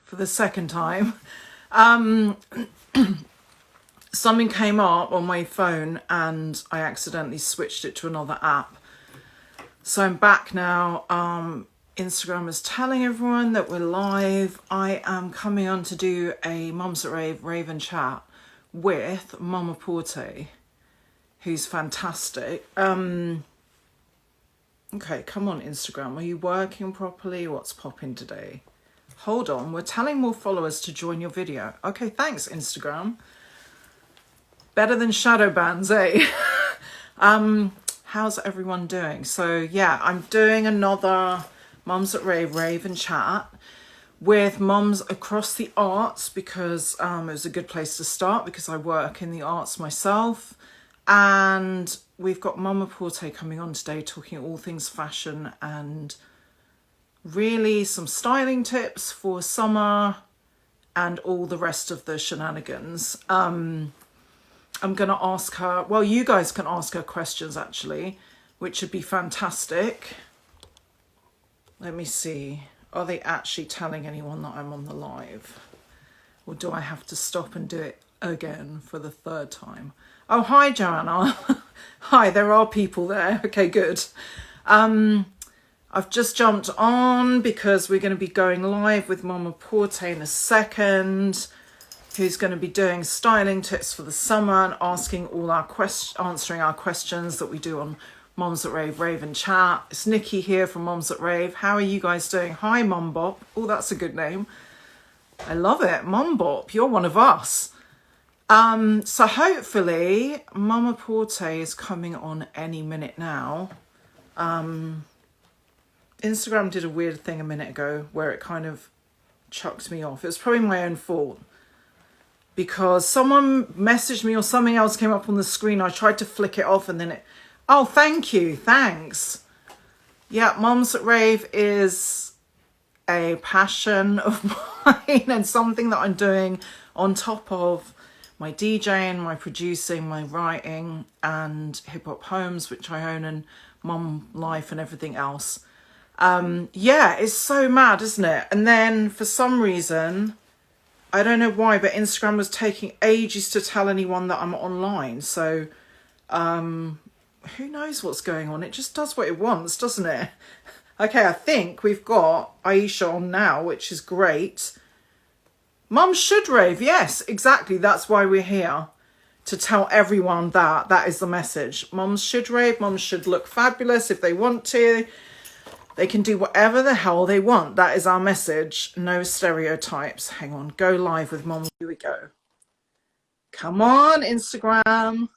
For the second time. Um, Something came up on my phone and I accidentally switched it to another app. So I'm back now. Instagram is telling everyone that we're live. I am coming on to do a Mums at Rave Raven chat with Mama Porte, who's fantastic. Okay, come on Instagram. Are you working properly? What's popping today? Hold on, we're telling more followers to join your video. Okay, thanks Instagram. Better than shadow bans, eh? How's everyone doing? So yeah, I'm doing another Mums at Rave Raven chat with mums across the arts because it was a good place to start because I work in the arts myself. And we've got Mama Porte coming on today talking all things fashion and really some styling tips for summer and all the rest of the shenanigans. I'm going to ask her, well, you guys can ask her questions actually, which would be fantastic. Let me see. Are they actually telling anyone that I'm on the live? Or do I have to stop and do it again for the third time? Oh, hi, Joanna. Hi, there are people there. Okay, good. I've just jumped on because we're going to be going live with Mama Porte in a second, who's going to be doing styling tips for the summer and asking all our answering our questions that we do on Mums at Rave Raven chat. It's Nikki here from Mums at Rave. How are you guys doing? Hi, Mum Bop. Oh, that's a good name. I love it. Mum Bop, you're one of us. So hopefully Mama Porte is coming on any minute now. Instagram did a weird thing a minute ago where it kind of chucked me off. It was probably my own fault because someone messaged me or something else came up on the screen. I tried to flick it off and then it... Oh, thank you. Thanks. Yeah, Mums at Rave is a passion of mine and something that I'm doing on top of my DJing, my producing, my writing and Hip Hop Homes, which I own, and Mum Life and everything else. Yeah, it's so mad, isn't it? And then for some reason, I don't know why, but Instagram was taking ages to tell anyone that I'm online. So, who knows what's going on? It just does what it wants, doesn't it? Okay, I think we've got Aisha on now, which is great. Mum should rave. Yes, exactly. That's why we're here. To tell everyone that. That is the message. Mums should rave. Mums should look fabulous if they want to. They can do whatever the hell they want. That is our message. No stereotypes. Hang on. Go live with Mum. Here we go. Come on, Instagram.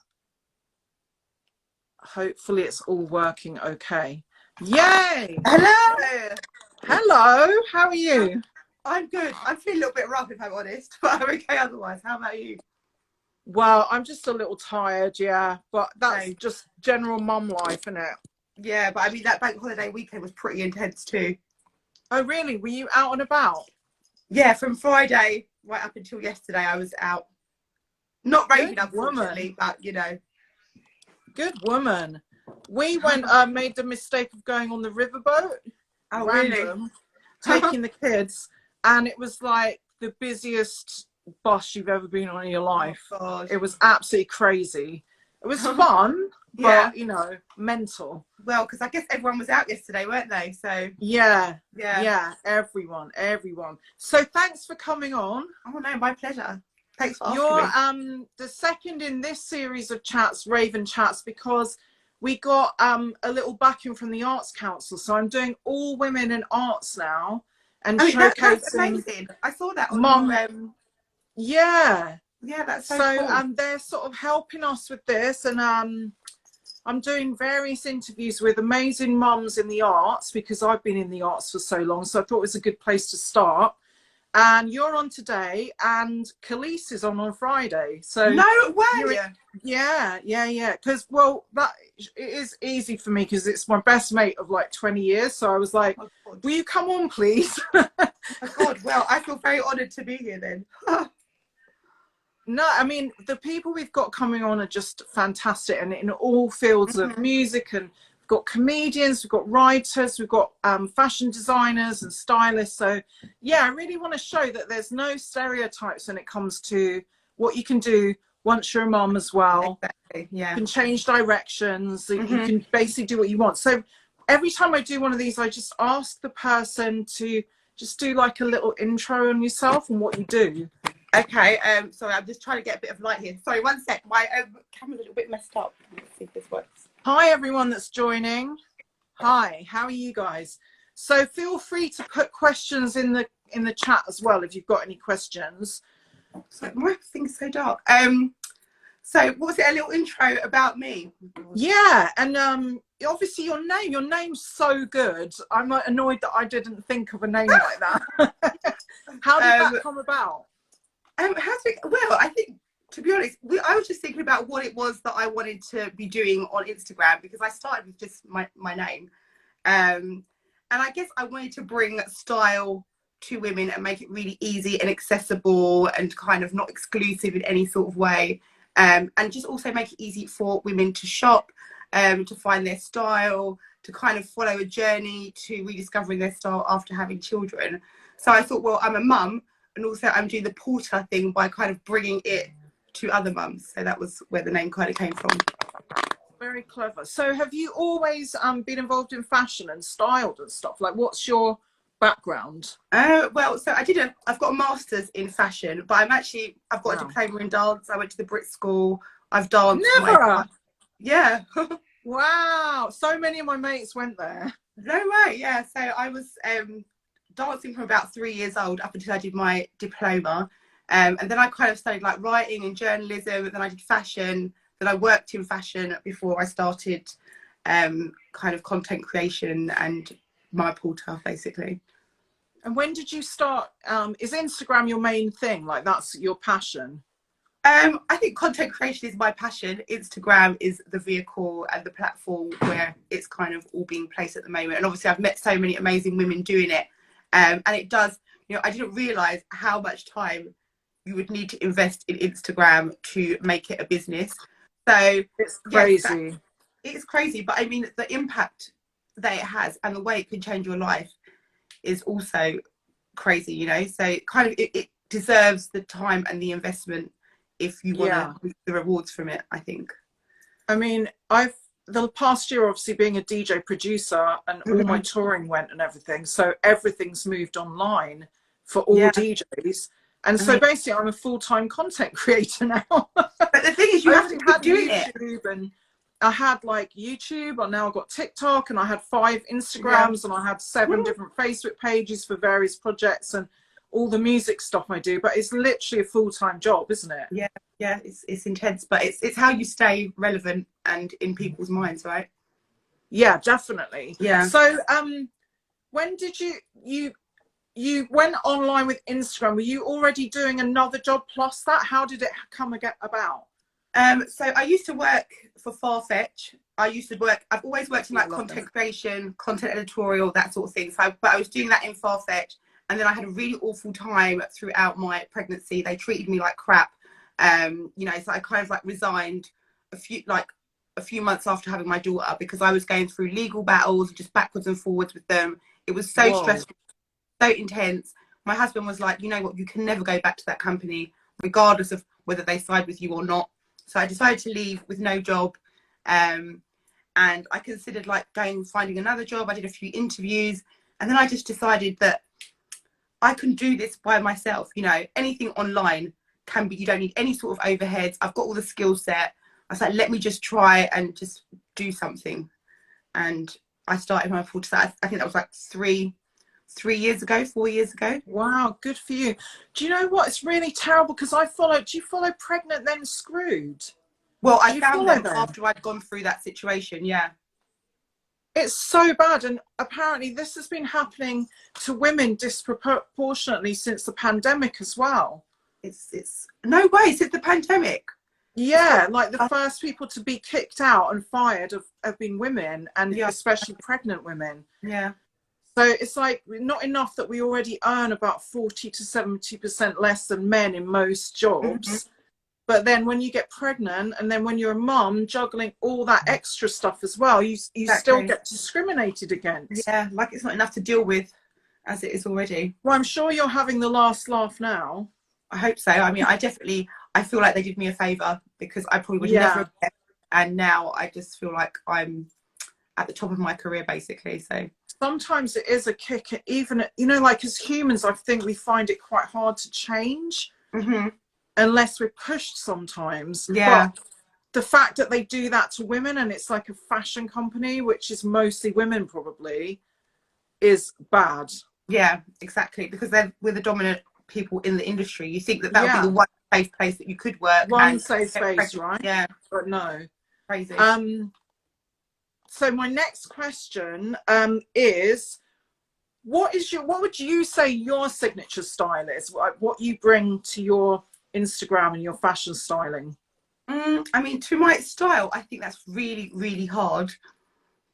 Hopefully it's all working okay. Yay! Hello! Hello, how are you? I'm good. I feel a little bit rough if I'm honest, but I'm okay otherwise. How about you? Well, I'm just a little tired, yeah. But that's just general mum life, isn't it? Yeah, but I mean, that bank holiday weekend was pretty intense too. Oh, really? Were you out and about? Yeah, from Friday right up until yesterday, I was out. Not raving, unfortunately, but you know. Good woman. We went, made the mistake of going on the riverboat. Oh, random, really? Taking the kids, and it was like the busiest bus you've ever been on in your life. Oh, it was absolutely crazy. It was fun, yeah. But, you know, mental. Well, because I guess everyone was out yesterday, weren't they? So yeah, everyone. So thanks for coming on. Oh no, my pleasure. Thanks for asking You're me. the second in this series of chats, Raven Chats, because we got a little backing from the Arts Council. So I'm doing all women in arts now and showcasing. That's amazing. I saw that on Mum. Yeah, that's so cool. They're sort of helping us with this, and I'm doing various interviews with amazing mums in the arts because I've been in the arts for so long. So I thought it was a good place to start. And you're on today, and Khalees is on Friday. So no way. Yeah. Because well, that it is easy for me because it's my best mate of like 20 years. So I was like, will you come on, please? Oh my God. Well, I feel very honoured to be here then. No, I mean, the people we've got coming on are just fantastic, and in all fields of music, and we've got comedians, we've got writers, we've got fashion designers and stylists. So yeah, I really want to show that there's no stereotypes when it comes to what you can do once you're a mum as well. Exactly. Yeah. You can change directions. You Mm-hmm. can basically do what you want. So every time I do one of these, I just ask the person to just do like a little intro on yourself and what you do. Okay, sorry, I'm just trying to get a bit of light here. Sorry, one sec. My camera's a little bit messed up. Let's see if this works. Hi, everyone that's joining. Hi, how are you guys? So feel free to put questions in the chat as well if you've got any questions. So my thing's so dark. So what was it? A little intro about me? Yeah, and obviously your name's so good. I'm like annoyed that I didn't think of a name like that. How did that come about? Well, I think, to be honest, I was just thinking about what it was that I wanted to be doing on Instagram, because I started with just my name. And I guess I wanted to bring style to women and make it really easy and accessible and kind of not exclusive in any sort of way. And just also make it easy for women to shop, to find their style, to kind of follow a journey to rediscovering their style after having children. So I thought, well, I'm a mum, and also I'm doing the porter thing by kind of bringing it to other mums. So that was where the name kind of came from. Very clever. So have you always been involved in fashion and styled and stuff? Like, what's your background? Well, so I've got a master's in fashion, but I've got a diploma in dance. I went to the Brit School. I've danced. Never. Yeah. Wow. So many of my mates went there. No way. Yeah. So I was dancing from about 3 years old up until I did my diploma. And then I kind of studied like writing and journalism, and then I did fashion. Then I worked in fashion before I started kind of content creation and my porter, basically. And when did you start? Is Instagram your main thing? Like, that's your passion? I think content creation is my passion. Instagram is the vehicle and the platform where it's kind of all being placed at the moment. And obviously I've met so many amazing women doing it. And it does, I didn't realise how much time you would need to invest in Instagram to make it a business. So it's crazy. Yes, it's crazy. But I mean, the impact that it has and the way it can change your life is also crazy, So kind of it deserves the time and the investment if you want to reap the rewards from it, I think. I mean, the past year, obviously being a DJ producer and all my touring went and everything, so everything's moved online for all DJs. And so basically I'm a full-time content creator now. But the thing is, you have to keep doing YouTube, and I had like YouTube, and now I've got TikTok, and I had 5 Instagrams, and I had 7 different Facebook pages for various projects and all the music stuff I do. But it's literally a full-time job, isn't it? Yeah, it's intense, but it's how you stay relevant and in people's minds, right? Yeah, definitely. Yeah. So when did you went online with Instagram? Were you already doing another job plus that? How did it come about? So I used to work for Farfetch. I've always worked in like content creation, content editorial, that sort of thing. But I was doing that in Farfetch, and then I had a really awful time throughout my pregnancy. They treated me like crap. So I kind of like resigned a few months after having my daughter, because I was going through legal battles, just backwards and forwards with them. It was so stressful, so intense. My husband was like, you know what, you can never go back to that company, regardless of whether they side with you or not. So I decided to leave with no job. And I considered like finding another job. I did a few interviews, and then I just decided that I can do this by myself. Anything online can be, you don't need any sort of overheads. I've got all the skill set. I was like, let me just try and just do something. And I started my porter. I think that was like 4 years ago. Wow, good for you. Do you know what? It's really terrible, because do you follow Pregnant Then Screwed? Well, I found them after I'd gone through that situation, yeah. It's so bad, and apparently this has been happening to women disproportionately since the pandemic as well. It's no way, since the pandemic. Yeah, like the first people to be kicked out and fired have been women, and especially pregnant women. Yeah. So it's like not enough that we already earn about 40 to 70% less than men in most jobs. But then when you get pregnant and then when you're a mum, juggling all that extra stuff as well, you still get discriminated against. Yeah, like it's not enough to deal with as it is already. Well, I'm sure you're having the last laugh now. I hope so. I mean, I feel like they did me a favour, because I probably would never have get, and now I just feel like I'm at the top of my career, basically. So sometimes it is a kick, even, you know, like as humans, I think we find it quite hard to change unless we're pushed sometimes. Yeah. But the fact that they do that to women, and it's like a fashion company, which is mostly women probably, is bad. Yeah, exactly. Because we're the dominant people in the industry. You think that would be the one safe place that you could work. One safe space, right? Yeah. But no. Crazy. So my next question is, what would you say your signature style is? What you bring to your Instagram and your fashion styling? I mean, to my style, I think that's really, really hard,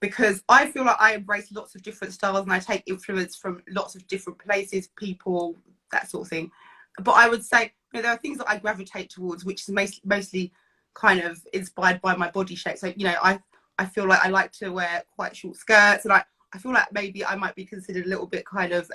because I feel like I embrace lots of different styles and I take influence from lots of different places, people, that sort of thing. But I would say, you know, there are things that I gravitate towards, which is mostly kind of inspired by my body shape. So, you know, I feel like I like to wear quite short skirts, and I feel like maybe I might be considered a little bit kind of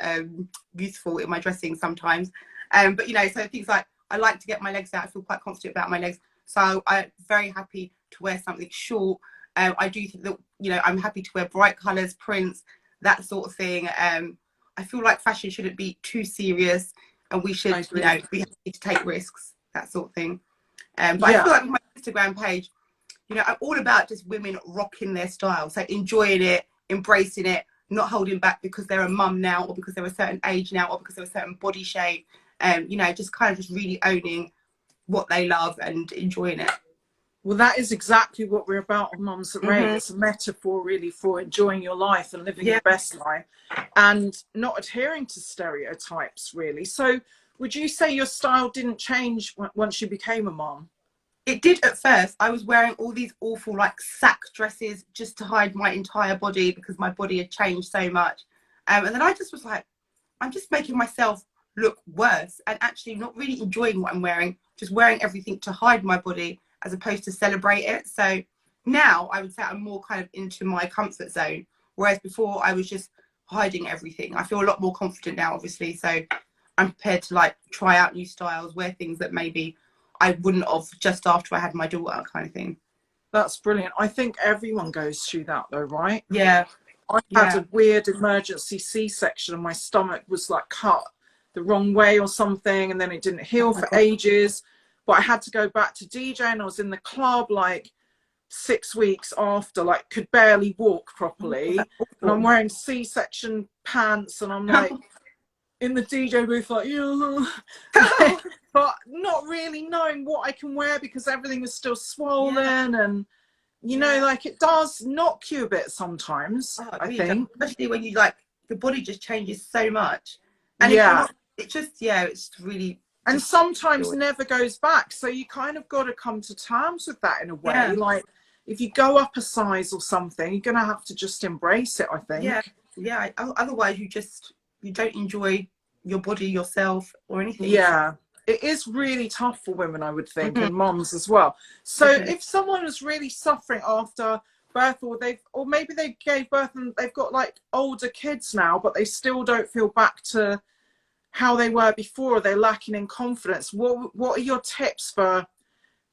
youthful in my dressing sometimes. But, you know, so things like I like to get my legs out. I feel quite confident about my legs. So I'm very happy to wear something short. I do think that, you know, I'm happy to wear bright colours, prints, that sort of thing. I feel like fashion shouldn't be too serious, and we should, you know, be happy to take risks, that sort of thing. But I feel like with my Instagram page, you know, I'm all about just women rocking their style. So enjoying it, embracing it, not holding back because they're a mum now, or because they're a certain age now, or because they're a certain body shape. You know, just kind of just really owning what they love and enjoying it. Well, that is exactly what we're about on Mums That Rave. It's a metaphor really for enjoying your life and living your best life and not adhering to stereotypes, really. So would you say your style didn't change once you became a mum? It did at first. I was wearing all these awful like sack dresses just to hide my entire body, because my body had changed so much. And then I just was like, I'm just making myself look worse and actually not really enjoying what I'm wearing, just wearing everything to hide my body as opposed to celebrate it. So now I would say I'm more kind of into my comfort zone, whereas before I was just hiding everything. I feel a lot more confident now, obviously, so I'm prepared to like try out new styles, wear things that maybe I wouldn't have just after I had my daughter, kind of thing. That's brilliant. I think everyone goes through that though, right? Yeah. I had a weird emergency C-section and my stomach was like cut the wrong way or something, and then it didn't heal for ages. But I had to go back to DJ, and I was in the club like 6 weeks after, like could barely walk properly. And I'm wearing C-section pants, and I'm like in the DJ booth like, yeah. But not really knowing what I can wear because everything was still swollen. And, you know, like it does knock you a bit sometimes, I think. Especially when you like, the body just changes so much. And it's really... And sometimes never goes back. So you kind of got to come to terms with that in a way. Yeah. Like if you go up a size or something, you're going to have to just embrace it, I think. Yeah. Yeah. Otherwise you don't enjoy your body, yourself, or anything. Yeah. It is really tough for women, I would think, and moms as well. So if someone is really suffering after birth, or maybe they gave birth and they've got like older kids now, but they still don't feel back to how they were before, they're lacking in confidence, what are your tips for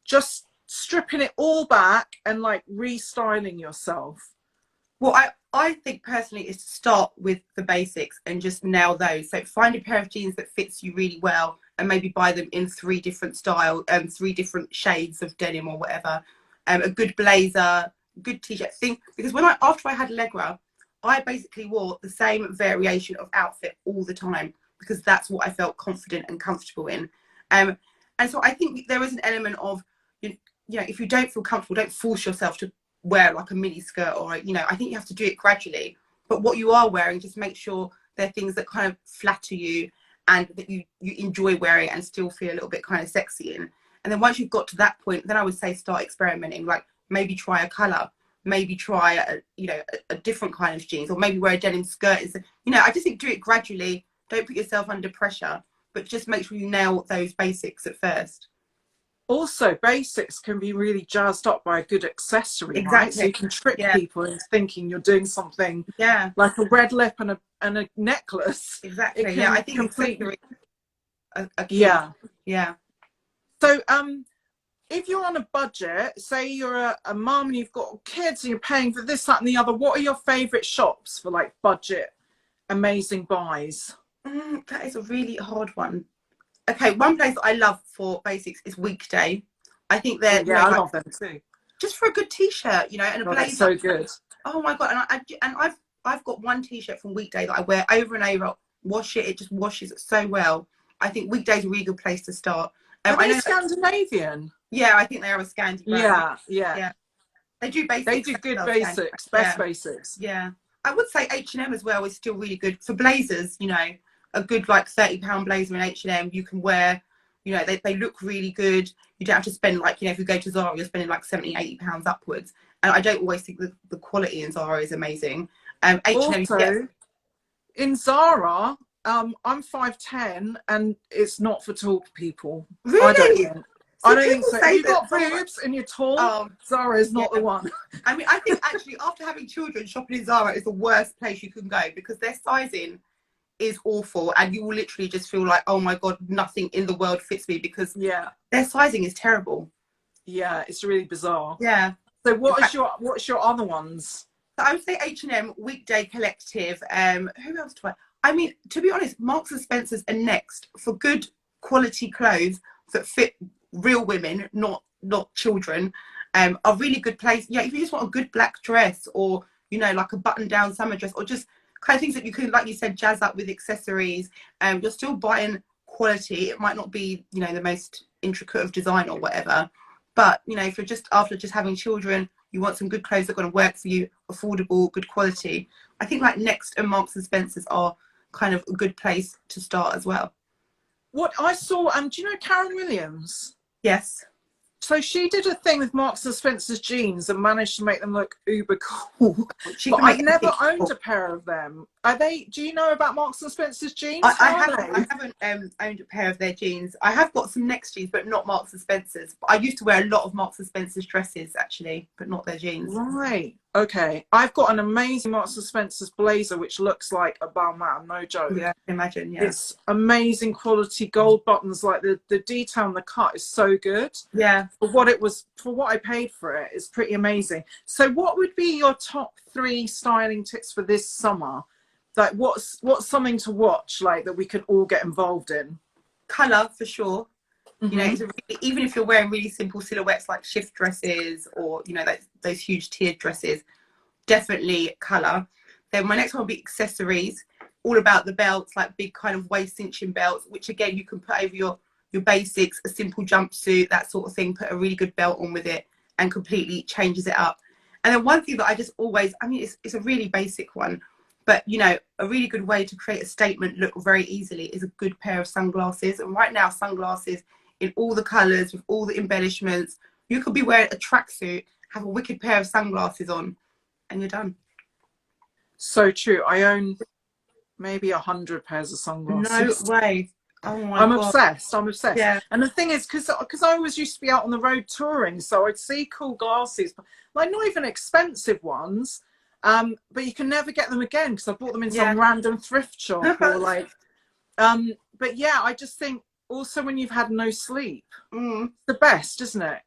just stripping it all back and like restyling yourself? Well, I think personally is to start with the basics and just nail those. So find a pair of jeans that fits you really well, and maybe buy them in 3 different styles, 3 different shades of denim or whatever. A good blazer, good t-shirt thing. Because after I had Allegra, I basically wore the same variation of outfit all the time, because that's what I felt confident and comfortable in. And so I think there is an element of, you know, if you don't feel comfortable, don't force yourself to wear like a mini skirt, or, you know, I think you have to do it gradually. But what you are wearing, just make sure they're things that kind of flatter you and that you enjoy wearing and still feel a little bit kind of sexy in. And then once you've got to that point, then I would say start experimenting, like maybe try a colour, maybe try a different kind of jeans, or maybe wear a denim skirt. You know, I just think do it gradually. Don't put yourself under pressure, but just make sure you nail those basics at first. Also, basics can be really jazzed up by a good accessory, right? So Exactly. you can trick Yeah. people into thinking you're doing something Yeah. like a red lip and a necklace. It Exactly. Yeah. can I think completely, accessories are key. yeah. Yeah. So, if you're on a budget, say you're a mum and you've got kids and you're paying for this, that, and the other, what are your favourite shops for like budget amazing buys? That is a really hard one. Okay, one place that I love for basics is Weekday. I think Oh they're, yeah, I like love them too. just for a good t-shirt, and a Oh, that's blazer. so good. Oh my god! And I've got one t-shirt from Weekday that I wear over and over. Wash it; it just washes so well. I think Weekday's a really good place to start. Are I they know. Scandinavian? Yeah, I think they are a Scandi brand. Yeah, yeah. Yeah, they do basics. They do good well, basics, best basics. Yeah, I would say H&M as well is still really good for blazers. A good like £30 blazer in H&M you can wear. They look really good. You don't have to spend if you go to Zara, you're spending like £70-80 upwards. And I don't always think the quality in Zara is amazing. H&M, Also, in Zara, I'm 5'10" and it's not for tall people. really? I don't think so. Say If you've that got boobs and you're tall, um, Zara is not yeah. the one. I mean, I think actually after having children, shopping in Zara is the worst place you can go because their sizing is awful and you will literally just feel like, oh my god, nothing in the world fits me because their sizing is terrible. Yeah, it's really bizarre. Yeah. So what's your other ones? So I would say H&M, Weekday Collective. Who else do I mean, to be honest, Marks and Spencer's are next for good quality clothes that fit real women, not children. A really good place. Yeah, if you just want a good black dress or like a button down summer dress or just kind of things that you can, like you said, jazz up with accessories. You're still buying quality. It might not be the most intricate of design or whatever, but if you're just after just having children, you want some good clothes that are going to work for you, affordable, good quality. I think like Next and Marks and Spencer's are kind of a good place to start as well. What I saw, do you know Karen Williams? Yes. So she did a thing with Marks and Spencer's jeans and managed to make them look uber cool. But I've never owned a pair of them. Are they? Do you know about Marks and Spencer's jeans? I haven't owned a pair of their jeans. I have got some Next jeans, but not Marks and Spencer's. But I used to wear a lot of Marks and Spencer's dresses actually, but not their jeans. Right. Okay. I've got an amazing Marks and Spencer's blazer which looks like a Balmain, no joke. Yeah, I can imagine. Yeah. It's amazing quality gold buttons. Like the detail on the cut is so good. Yeah. For what I paid for it, it's pretty amazing. So what would be your top 3 styling tips for this summer? Like what's something to watch like that we could all get involved in? Colour for sure. Mm-hmm. It's even if you're wearing really simple silhouettes like shift dresses or those huge tiered dresses, definitely colour. Then my next one will be accessories, all about the belts, like big kind of waist cinching belts, which again you can put over your basics, a simple jumpsuit, that sort of thing. Put a really good belt on with it and completely changes it up. And then one thing that I just always, it's a really basic one, but a really good way to create a statement look very easily is a good pair of sunglasses. And right now, sunglasses in all the colours with all the embellishments. You could be wearing a tracksuit, have a wicked pair of sunglasses on, and you're done. So true. I own maybe 100 pairs of sunglasses. No way. Oh my I'm God. obsessed. I'm obsessed. Yeah. And the thing is, because I always used to be out on the road touring, so I'd see cool glasses, like not even expensive ones, but you can never get them again because I bought them in some random thrift shop or like. But yeah, I just think also when you've had no sleep, the best, isn't it?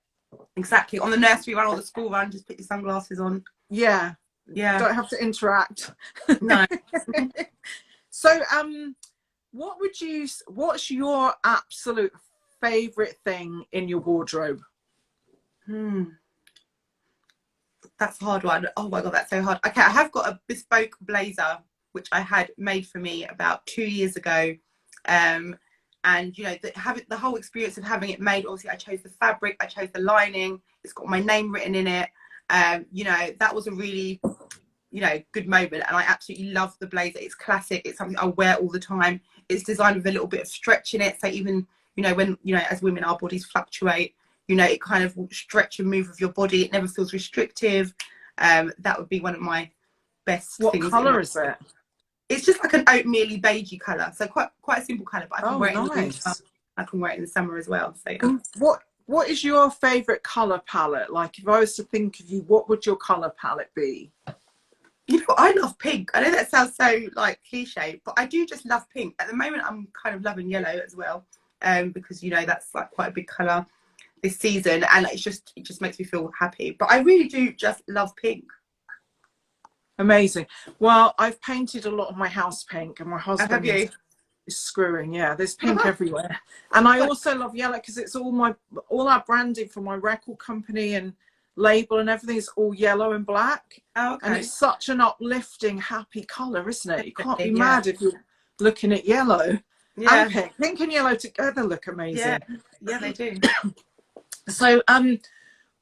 Exactly. On the nursery run or the school run, just put your sunglasses on. Yeah. Yeah. Don't have to interact. No. So, what's your absolute favorite thing in your wardrobe? That's a hard one. Oh my God, that's so hard. Okay, I have got a bespoke blazer, which I had made for me about 2 years ago. And the whole experience of having it made, obviously I chose the fabric, I chose the lining, it's got my name written in it. That was a really, good moment. And I absolutely love the blazer. It's classic. It's something I wear all the time. It's designed with a little bit of stretch in it. So even, when, as women, our bodies fluctuate, it kind of will stretch and move with your body. It never feels restrictive. That would be one of my best things. What colour is it? It's just like an oatmeal-y beigey colour. So quite a simple colour, but I can wear it in the winter. Nice. I can wear it in the summer as well. So what what is your favorite color palette? Like, if I was to think of you, what would your color palette be? You know, I love pink. I know that sounds so like cliche, but I do just love pink. At the moment, I'm kind of loving yellow as well, because you know that's like quite a big color this season, and it just makes me feel happy. But I really do just love pink. Amazing. Well, I've painted a lot of my house pink, and my Have husband you? is screwing. Yeah, there's pink everywhere. And I also love yellow because it's all our branding for my record company and label and everything is all yellow and black. Oh, okay. And it's such an uplifting, happy color, isn't it? You can't be Yeah. mad if you're looking at yellow Yeah. and pink. Pink and yellow together look amazing. Yeah, they do. So,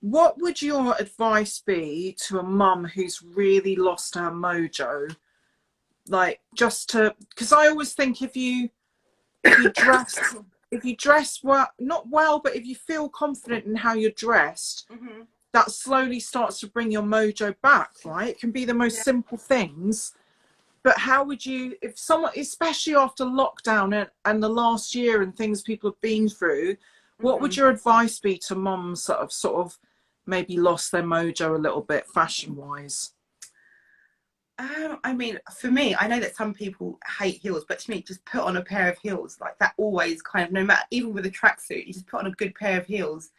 what would your advice be to a mum who's really lost her mojo? Like, just to, because I always think if you dress well, not well, but if you feel confident in how you're dressed, Mm-hmm. that slowly starts to bring your mojo back, right? It can be the most simple things, but how would you, if someone, especially after lockdown and the last year and things people have been through, what would your advice be to mums that have sort of maybe lost their mojo a little bit fashion wise? I mean, for me, I know that some people hate heels, but to me, just put on a pair of heels. Like that always kind of, no matter, even with a tracksuit, you just put on a good pair of heels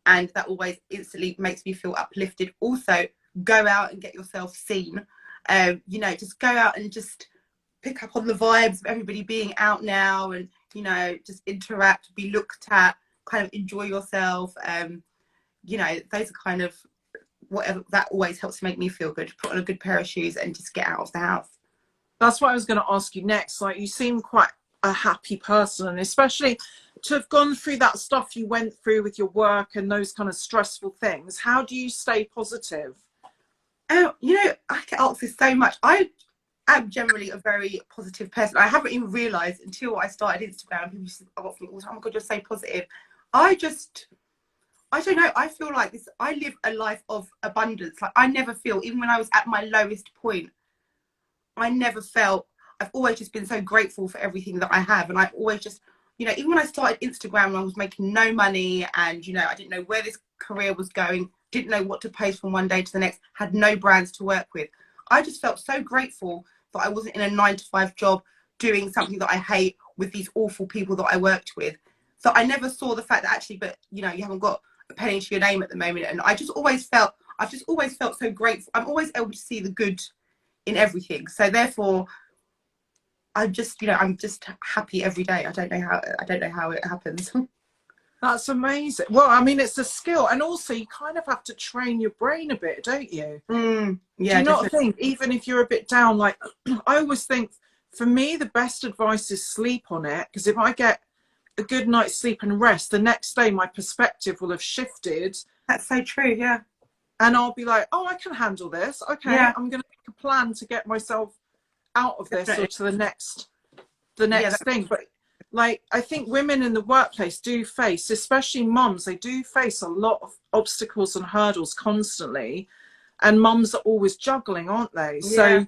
and that always instantly makes me feel uplifted. Also, go out and get yourself seen. You know, just go out and just pick up on the vibes of everybody being out now and, you know, just interact, be looked at, kind of enjoy yourself. You know, those are kind of whatever, that always helps to make me feel good. Put on a good pair of shoes and just get out of the house. That's what I was going to ask you next. Like, you seem quite a happy person, and especially to have gone through that stuff you went through with your work and those kind of stressful things. How do you stay positive? Oh, you know, I get asked this so much. I am generally a very positive person. I haven't even realised until I started Instagram. People just ask me all the time, "Oh my God, you're so positive." I don't know. I feel like this. I live a life of abundance. Like I never feel, even when I was at my lowest point, I never felt. I've always just been so grateful for everything that I have, and I've always just, you know, even when I started Instagram, I was making no money, and you know, I didn't know where this career was going, didn't know what to post from one day to the next, had no brands to work with. I just felt so grateful that I wasn't in a 9-to-5 job doing something that I hate with these awful people that I worked with. So I never saw the fact that actually, but you know, you haven't got a penny to your name at the moment. And I've just always felt so grateful. I'm always able to see the good in everything. So therefore, I'm just, you know, I'm just happy every day. I don't know how it happens. That's amazing. Well, I mean, it's a skill, and also you kind of have to train your brain a bit, don't you? Yeah. Do you not think, even if you're a bit down, like I always think, for me, the best advice is sleep on it, because if I get a good night's sleep and rest, the next day my perspective will have shifted. That's so true. Yeah. And I'll be like, oh, I can handle this. Okay, Yeah. I'm going to make a plan to get myself out of this or to the next thing. But like, I think women in the workplace do face, especially mums, they do face a lot of obstacles and hurdles constantly. And mums are always juggling, aren't they? Yeah. So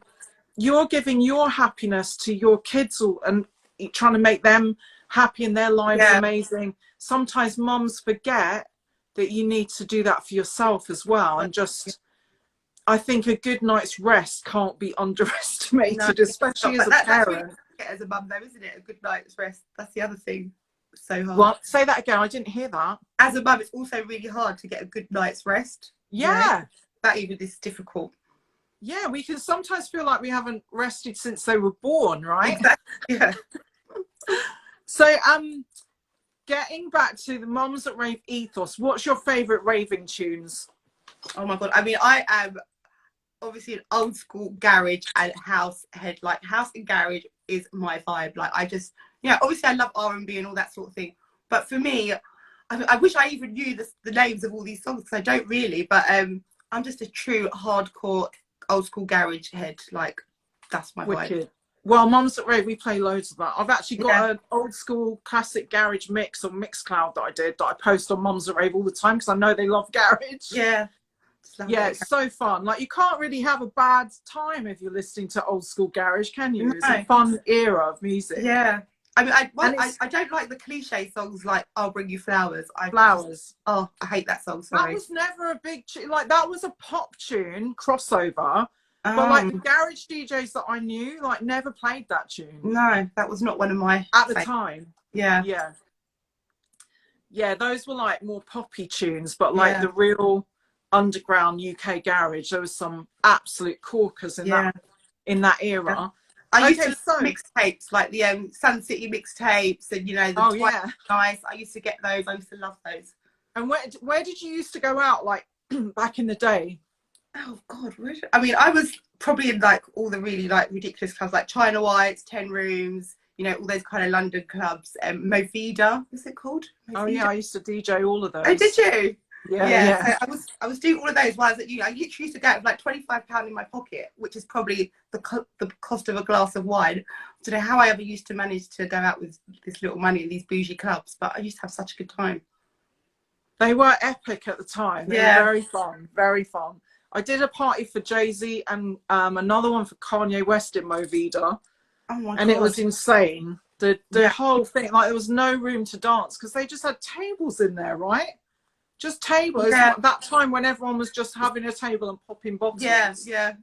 you're giving your happiness to your kids and trying to make them happy in their lives. Amazing. Sometimes mums forget that you need to do that for yourself as well. And just, I think a good night's rest can't be underestimated, especially as a parent. As a mum though, isn't it? A good night's rest. That's the other thing. So hard. What? Say that again. I didn't hear that. As a mum, it's also really hard to get a good night's rest. Yeah. You know? That even is difficult. Yeah, we can sometimes feel like we haven't rested since they were born, right? Exactly. Yeah. So, getting back to the Mums That Rave ethos, what's your favourite raving tunes? Oh my God. I mean, I am obviously an old school garage and house head. Like house and garage is my vibe. Like I just, you know, obviously I love R&B and all that sort of thing. But for me, I wish I even knew the names of all these songs, because I don't really. But I'm just a true hardcore old school garage head. Like that's my vibe. Well, Mums That Rave, we play loads of that. I've actually got an old school classic garage mix on Mixcloud that I post on Mums That Rave all the time, because I know they love garage. Yeah. Yeah, it's so fun. Like, you can't really have a bad time if you're listening to old school garage, can you? It's a fun era of music. Yeah. I mean, And it's I don't like the cliche songs like "I'll Bring You Flowers." Flowers. Oh, I hate that song. That Sorry. was never a big tune. Like, that was a pop tune crossover. But like the garage DJs that I knew, like, never played that tune No, that was not one of my at the favorites. time. Yeah. Yeah, those were like more poppy tunes, but like the real underground UK garage, there was some absolute corkers in that era. I used to mixtapes, like the Sun City mixtapes, and the Nice. I used to get those. I used to love those. And where did you used to go out, like back in the day? Oh God, I mean, I was probably in like all the really like ridiculous clubs, like China Whites, 10 Rooms, all those kind of London clubs. Movida, is it called? Movida? Oh yeah, I used to DJ all of those. Oh, did you? Yeah. So I was doing all of those while I was at uni. I literally used to get with like £25 in my pocket, which is probably the cost of a glass of wine. I don't know how I ever used to manage to go out with this little money in these bougie clubs, but I used to have such a good time. They were epic at the time. They were very fun, very fun. I did a party for Jay-Z and another one for Kanye West in Movida. Oh my God. And it was insane. The whole thing, like there was no room to dance because they just had tables in there, right? Just tables. That time when everyone was just having a table and popping bottles. Yeah.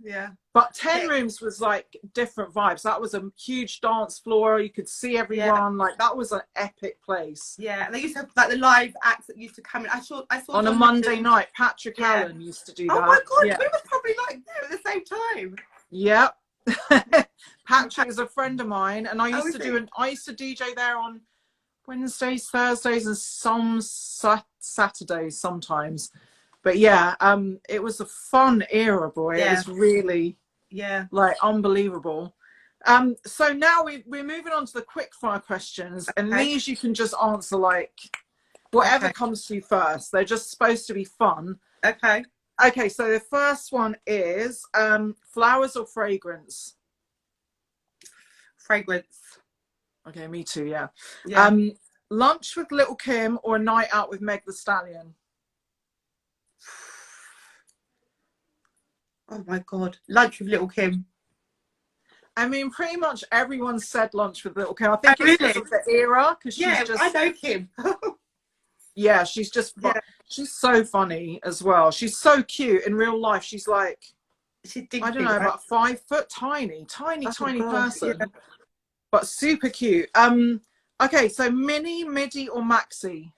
But 10 Rooms was like different vibes. That was a huge dance floor. You could see everyone. Like that was an epic place. Yeah, and they used to have like the live acts that used to come in. I saw on a Monday night. Patrick Allen used to do that. Oh my God, we were probably like there at the same time. Yep. Patrick is a friend of mine, and I used to DJ there on Wednesdays, Thursdays, and some Saturdays sometimes. But yeah, it was a fun era, boy. It was really like unbelievable. So now we're moving on to the quick fire questions, and these you can just answer like whatever comes to you first. They're just supposed to be fun. Okay, so the first one is flowers or fragrance? Fragrance. Okay, me too, yeah. Lunch with Little Kim or a night out with Meg the Stallion? Oh my God, lunch with Little Kim. I mean, pretty much everyone said lunch with Little Kim. I think it's because of the era. Cause she's just, I know Kim. Yeah, she's just she's so funny as well. She's so cute in real life. She's like, I don't know, about 5 foot, tiny person, but super cute. Okay, so mini, midi, or maxi?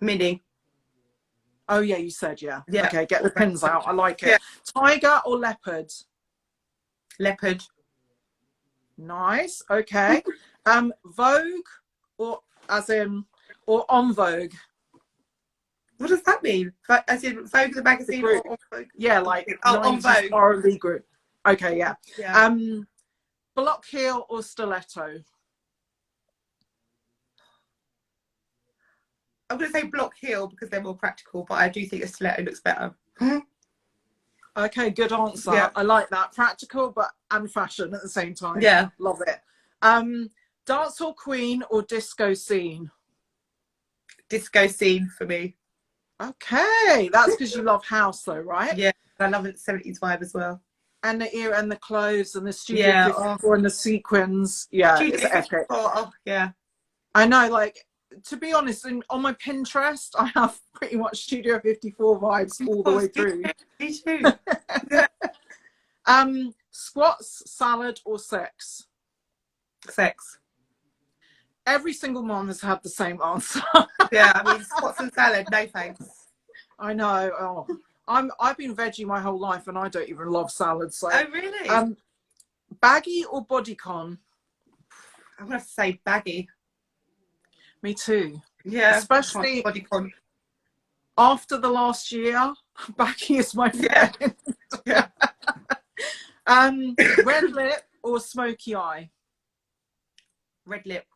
Mini. Oh yeah, you said yeah. Okay, get the pins out. I like it. Tiger or leopard? Leopard. Nice. Okay. Vogue or En Vogue? What does that mean? As in Vogue the magazine or En Vogue? Yeah, like En Vogue R&B group. Okay, yeah. Block heel or stiletto? I'm going to say block heel because they're more practical, but I do think a stiletto looks better. Okay, good answer. I like that. Practical and fashion at the same time. Yeah. Love it. Dancehall queen or disco scene? Disco scene for me. Okay, that's because you love house though, right? Yeah, I love the 70s vibe as well. And the ear and the clothes and the Studio 54 and the sequins. Yeah, it's epic. Yeah. I know, like, to be honest, on my Pinterest, I have pretty much Studio 54 vibes all the way through. Me too. Squats, salad, or sex? Sex. Every single mom has had the same answer. Yeah, I mean, squats and salad, no thanks. I know. I've been veggie my whole life, and I don't even love salad. So. Oh really? Baggy or bodycon? I'm gonna have to say baggy. Me too. Yeah, especially bodycon. After the last year, baggy is my friend. Yeah. Red lip or smoky eye? Red lip.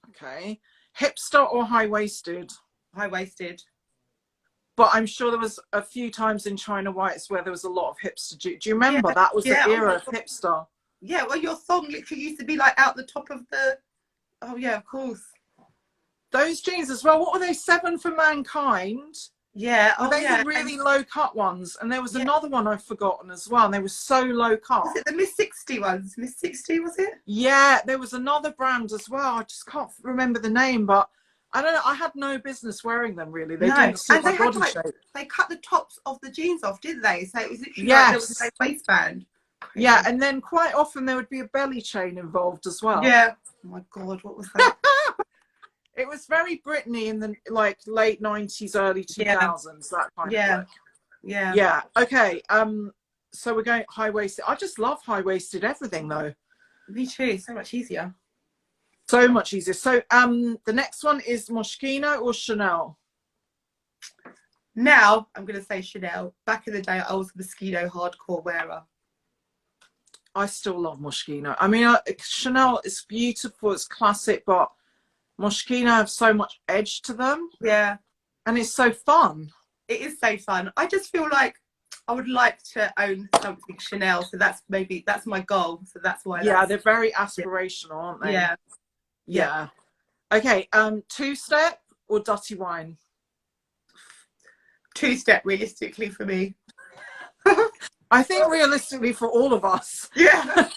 Okay. Hipster or high-waisted? High-waisted. But I'm sure there was a few times in China Whites where there was a lot of hipster. Do you remember that was the era of hipster? Yeah, well, your thong literally used to be like out the top of the... Oh, yeah, of course. Those jeans as well. What were they? 7 for Mankind? Yeah. But Oh they yeah. were really low cut ones, and there was Yeah. another one I've forgotten as well, and they were so low cut. Was it the Miss 60 ones? Miss 60 was it? Yeah, there was another brand as well. I just can't remember the name, but I don't know. I had no business wearing them really. They No, didn't suit and my they had body like shape. they cut the tops of the jeans off, didn't they? So it was literally like there was no Yes. waistband. Crazy. Yeah, and then quite often there would be a belly chain involved as well. Yeah. Oh my God, what was that? It was very Britney in the like late 90s, early 2000s, that kind of look. Yeah. Yeah. Okay. So we're going high waisted. I just love high waisted everything though. Me too. So much easier. So much easier. So the next one is Moschino or Chanel? Now I'm gonna say Chanel. Back in the day, I was a Moschino hardcore wearer. I still love Moschino. I mean, Chanel is beautiful, it's classic, but Moschino have so much edge to them. Yeah. And it's so fun. It is so fun. I just feel like I would like to own something Chanel. So that's my goal. So that's why. Yeah, they're very aspirational, aren't they? Yeah. Yeah. Okay. Two step or Dirty Wine? Two step realistically for me. I think realistically for all of us. Yeah.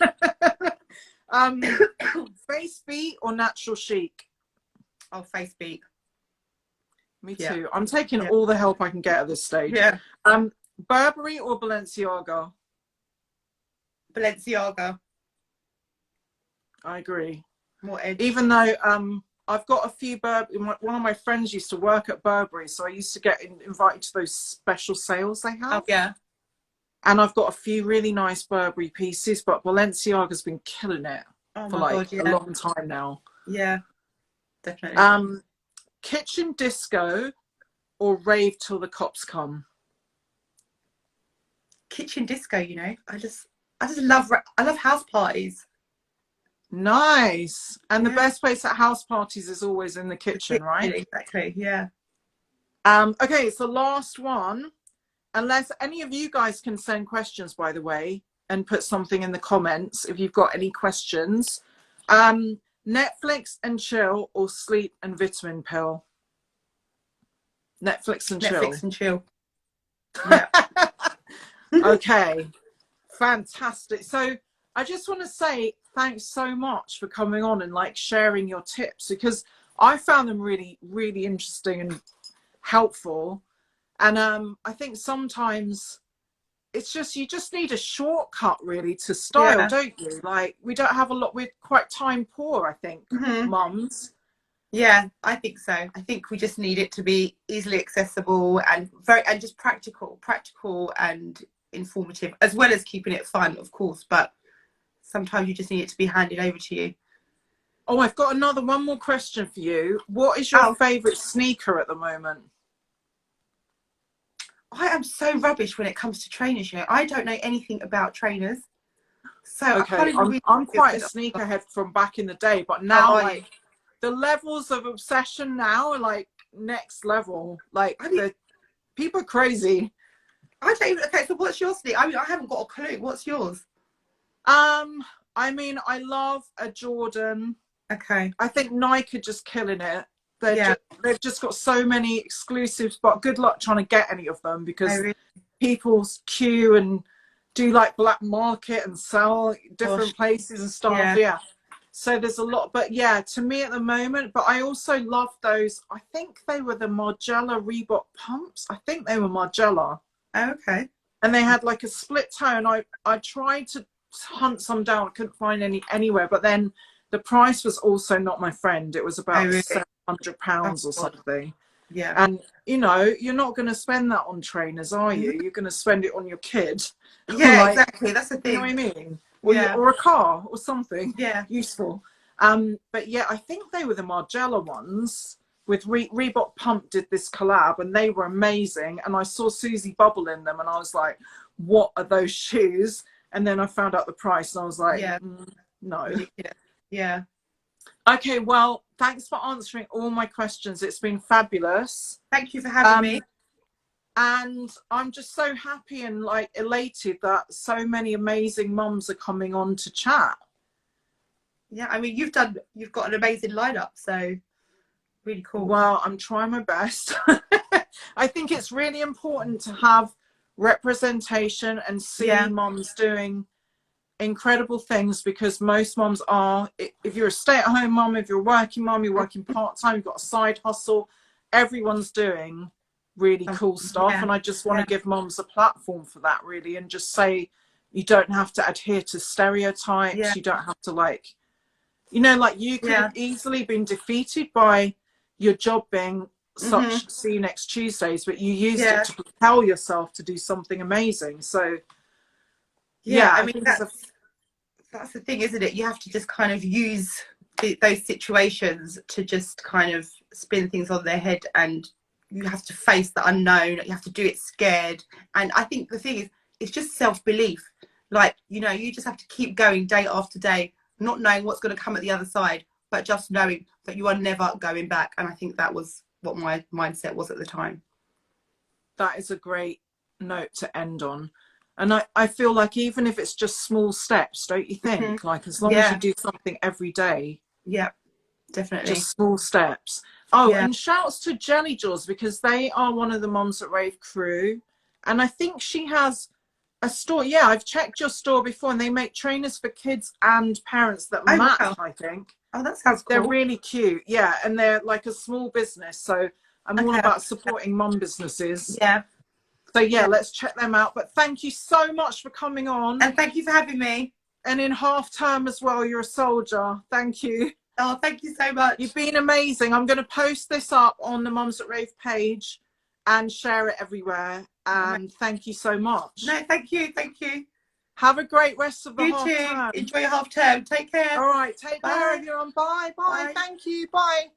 Face beat or natural chic? Oh, face beat. Me too. I'm taking all the help I can get at this stage. Yeah. Burberry or Balenciaga? Balenciaga. I agree. More edge. Even though I've got a few one of my friends used to work at Burberry, so I used to get invited to those special sales they have. Oh, yeah. And I've got a few really nice Burberry pieces, but Balenciaga's been killing it for like a long time now. Yeah, definitely. Kitchen disco or rave till the cops come? Kitchen disco, you know. I just love house parties. Nice. And the best place at house parties is always in the kitchen, right? Exactly. Yeah. Okay, it's the last one. Unless any of you guys can send questions, by the way, and put something in the comments if you've got any questions. Netflix and chill or sleep and vitamin pill? Netflix and chill. Netflix and chill. Yeah. Okay. Fantastic. So I just want to say thanks so much for coming on and like sharing your tips, because I found them really, really interesting and helpful. And I think sometimes it's just, you just need a shortcut really to style, don't you? Like we don't have a lot, we're quite time poor, I think, mums. Yeah, I think so. I think we just need it to be easily accessible and just practical and informative, as well as keeping it fun, of course. But sometimes you just need it to be handed over to you. Oh, I've got one more question for you. What is your favourite sneaker at the moment? I am so rubbish when it comes to trainers. You know, I don't know anything about trainers. So okay, I'm quite a sneakerhead from back in the day, but now like the levels of obsession now are like next level. Like the people are crazy. I don't even. Okay, so what's your sneaker? I mean, I haven't got a clue. What's yours? I mean, I love a Jordan. Okay. I think Nike are just killing it. They've just got so many exclusives, but good luck trying to get any of them because people queue and do like black market and sell different places and stuff. Yeah. So there's a lot, but yeah, to me at the moment, but I also love those. I think they were the Margiela Reebok pumps. I think they were Margiela. Oh, okay. And they had like a split toe, and I tried to hunt some down. I couldn't find any anywhere, but then the price was also not my friend. It was about £700 or something. Yeah. And you know, you're not going to spend that on trainers, are you? You're going to spend it on your kid. Yeah, like, exactly. That's the thing. You know what I mean? Or a car or something. Yeah. Useful. But yeah, I think they were the Margiela ones. With Reebok Pump did this collab and they were amazing. And I saw Susie Bubble in them and I was like, what are those shoes? And then I found out the price and I was like, no. Yeah. Okay, well, thanks for answering all my questions. It's been fabulous. Thank you for having me. And I'm just so happy and like elated that so many amazing mums are coming on to chat. Yeah, I mean, you've got an amazing lineup, so really cool. Well, I'm trying my best. I think it's really important to have representation and see Yeah. moms doing incredible things, because most moms are, if you're a stay-at-home mom, if you're a working mom, you're working part-time, you've got a side hustle, everyone's doing really cool stuff. Yeah. And I just want to give moms a platform for that, really, and just say you don't have to adhere to stereotypes. Yeah. You don't have to, like, you know, like, you could have easily been defeated by your job being such see you next Tuesdays, but you used it to propel yourself to do something amazing. So yeah, I mean, that's the thing, isn't it? You have to just kind of use those situations to just kind of spin things on their head, and you have to face the unknown. You have to do it scared. And I think the thing is, it's just self-belief. Like, you know, you just have to keep going day after day, not knowing what's going to come at the other side, but just knowing that you are never going back. And I think that was what my mindset was at the time. That is a great note to end on. And I feel like, even if it's just small steps, don't you think? Like, as long as you do something every day. Yeah, definitely. Just small steps. Oh, and shouts to Jelly Jaws, because they are one of the Moms at Rave crew. And I think she has a store. Yeah, I've checked your store before, and they make trainers for kids and parents that match, I think. Oh, that sounds cool. They're really cute. Yeah, and they're like a small business. So I'm all about supporting mom businesses. Yeah. So yeah, let's check them out. But thank you so much for coming on. And thank you for having me. And in half term as well, you're a soldier. Thank you. Oh, thank you so much. You've been amazing. I'm going to post this up on the Moms at Rave page and share it everywhere. And thank you so much. No, thank you. Thank you. Have a great rest of the half term. Enjoy your half term. Take care. All right. Take care, everyone. Bye. Bye. Thank you. Bye.